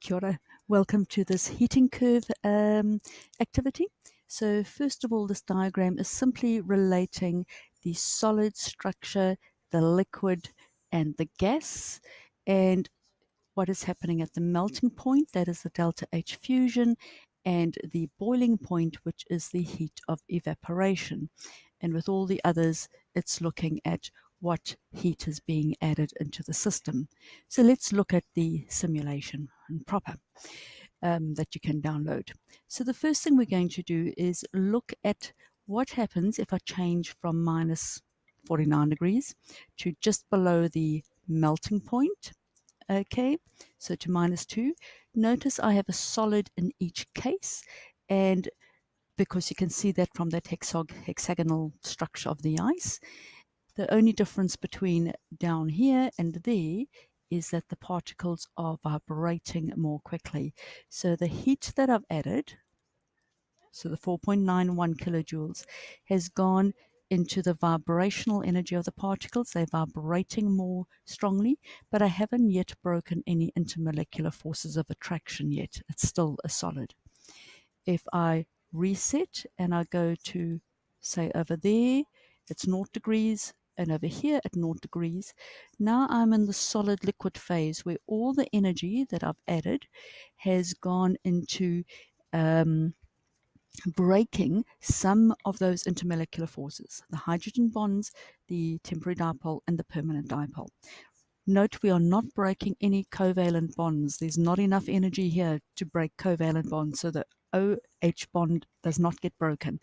Kia ora. Welcome to this heating curve activity. So first of all, this diagram is simply relating the solid structure, the liquid, and the gas, and what is happening at the melting point, that is the delta H fusion, and the boiling point, which is the heat of evaporation. And with all the others, it's looking at what heat is being added into the system. So let's look at the simulation and proper that you can download. So the first thing we're going to do is look at what happens if I change from minus 49 degrees to just below the melting point. Okay, so to -2. Notice I have a solid in each case, and because you can see that from that hexagonal structure of the ice, the only difference between down here and there is that the particles are vibrating more quickly. So the heat that I've added, so the 4.91 kilojoules, has gone into the vibrational energy of the particles. They're vibrating more strongly, but I haven't yet broken any intermolecular forces of attraction yet. It's still a solid. If I reset and I go to, say, over there, it's 0 degrees, and over here at 0 degrees, now I'm in the solid liquid phase where all the energy that I've added has gone into breaking some of those intermolecular forces, the hydrogen bonds, the temporary dipole, and the permanent dipole. Note we are not breaking any covalent bonds. There's not enough energy here to break covalent bonds, so the OH bond does not get broken.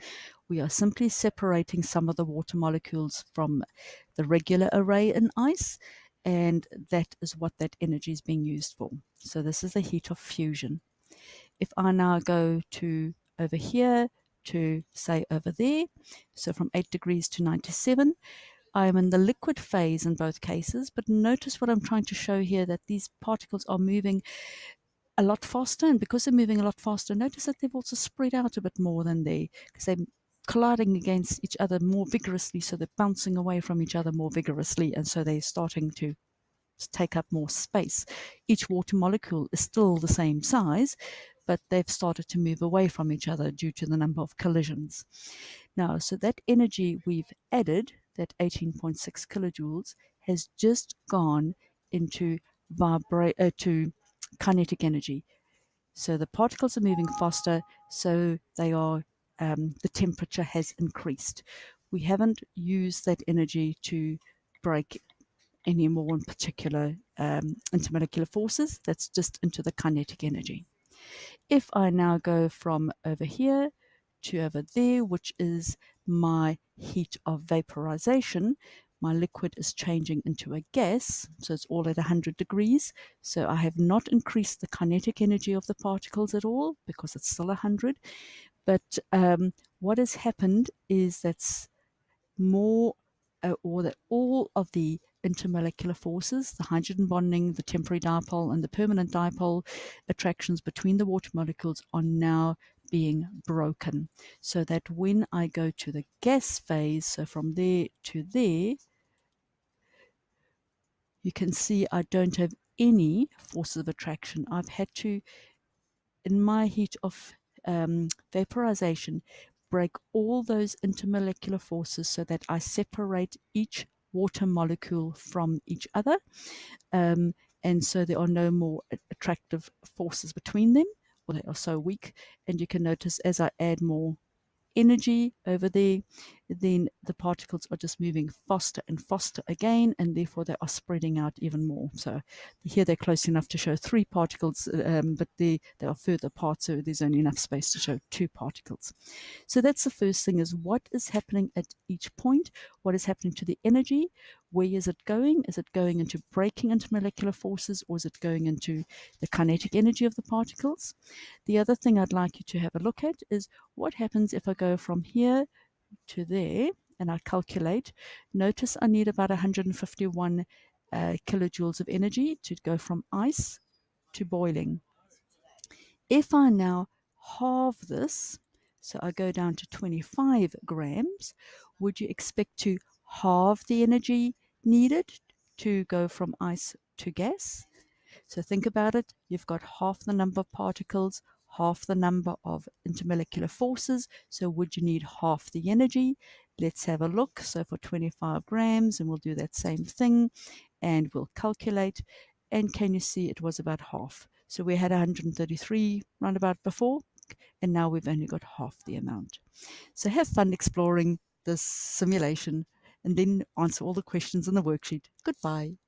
We are simply separating some of the water molecules from the regular array in ice, and that is what that energy is being used for. So this is the heat of fusion. If I now go to over here to, say, over there, so from 8 degrees to 97, I am in the liquid phase in both cases, but notice what I'm trying to show here, that these particles are moving a lot faster, and because they're moving a lot faster, notice that they've also spread out a bit more than because they're colliding against each other more vigorously, so they're bouncing away from each other more vigorously, and so they're starting to take up more space. Each water molecule is still the same size, but they've started to move away from each other due to the number of collisions. Now, so that energy we've added, that 18.6 kilojoules, has just gone into to kinetic energy. So the particles are moving faster, so they are the temperature has increased. We haven't used that energy to break any more in particular intermolecular forces. That's just into the kinetic energy. If I now go from over here to over there, which is my heat of vaporization, my liquid is changing into a gas, so it's all at 100 degrees. So I have not increased the kinetic energy of the particles at all because it's still 100. But what has happened is that's more or that all of the intermolecular forces, the hydrogen bonding, the temporary dipole, and the permanent dipole attractions between the water molecules are now being broken. So that when I go to the gas phase, so from there to there, you can see I don't have any forces of attraction. I've had to, in my heat of vaporization, break all those intermolecular forces so that I separate each water molecule from each other. And so there are no more attractive forces between them, or they are so weak. And you can notice as I add more energy over there, then the particles are just moving faster and faster again, and therefore they are spreading out even more. So here they're close enough to show 3 particles, but they are further apart, so there's only enough space to show 2 particles. So that's the first thing, is what is happening at each point, what is happening to the energy, where is it going? Is it going into breaking intermolecular forces, or is it going into the kinetic energy of the particles? The other thing I'd like you to have a look at is what happens if I go from here to there and I calculate. Notice I need about 151 kilojoules of energy to go from ice to boiling. If I now halve this, so I go down to 25 grams, would you expect to halve the energy needed to go from ice to gas? So think about it. You've got half the number of particles, half the number of intermolecular forces. So would you need half the energy? Let's have a look. So for 25 grams, and we'll do that same thing, and we'll calculate. And can you see it was about half? So we had 133 roundabout before, and now we've only got half the amount. So have fun exploring this simulation and then answer all the questions in the worksheet. Goodbye.